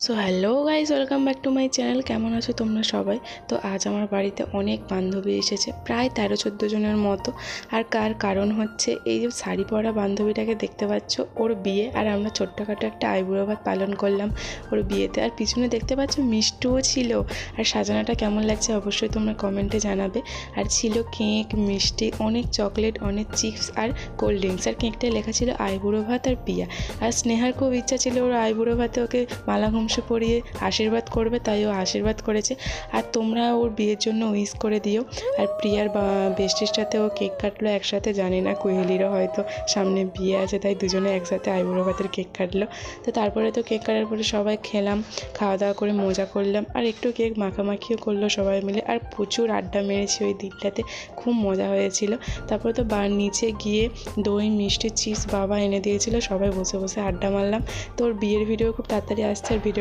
So hello guys, welcome back to my channel. কেমন আছো তোমরা সবাই? তো আজ আমার বাড়িতে অনেক বান্ধবী এসেছে, প্রায় 13-14 জনের মতো। আর কারণ হচ্ছে এই যে শাড়ি পরা বান্ধবীটাকে দেখতে পাচ্ছ, ওর বিয়ে। আর আমরা ছোট্টখাটো একটা আইবুড়ো ভাত পালন করলাম ওর বিয়েতে। আর পিছনে দেখতে পাচ্ছ মিষ্টিও ছিল। আর সাজানোটা কেমন লাগছে অবশ্যই তোমরা কমেন্টে জানাবে। আর ছিল কেক, মিষ্টি, অনেক চকলেট, অনেক চিপস আর কোল্ড ড্রিঙ্কস। আর কেকটায় লেখা ছিল আইবুড়ো ভাত আর পিয়া। আর স্নেহার খুব ইচ্ছা ছিল ওর আইবুড়ো ভাতে ওকে মালা পরিয়ে আশীর্বাদ করবে, তাই ও আশীর্বাদ করেছে। আর তোমরা ওর বিয়ের জন্য উইশ করে দিও। আর প্রিয়ার বেস্টির সাথে ও কেক কাটলো একসাথে, জানি না কুহেলিরও হয়তো সামনে বিয়ে আছে, তাই দুজনে একসাথে আইবুড়ো ভাতের কেক কাটলো। তো তারপরে তো কেক কাটার পরে সবাই খেলাম, খাওয়া দাওয়া করে মজা করলাম। আর একটু কেক মাখামাখিও করলো সবাই মিলে। আর প্রচুর আড্ডা মেরেছি ওই দিকটাতে, খুব মজা হয়েছিল। তারপরে তো নিচে গিয়ে দই, মিষ্টি, চিপস বাবা এনে দিয়েছিল, সবাই বসে বসে আড্ডা মারলাম। তো ওর বিয়ের ভিডিও খুব তাড়াতাড়ি আসছে। আর ভিডিও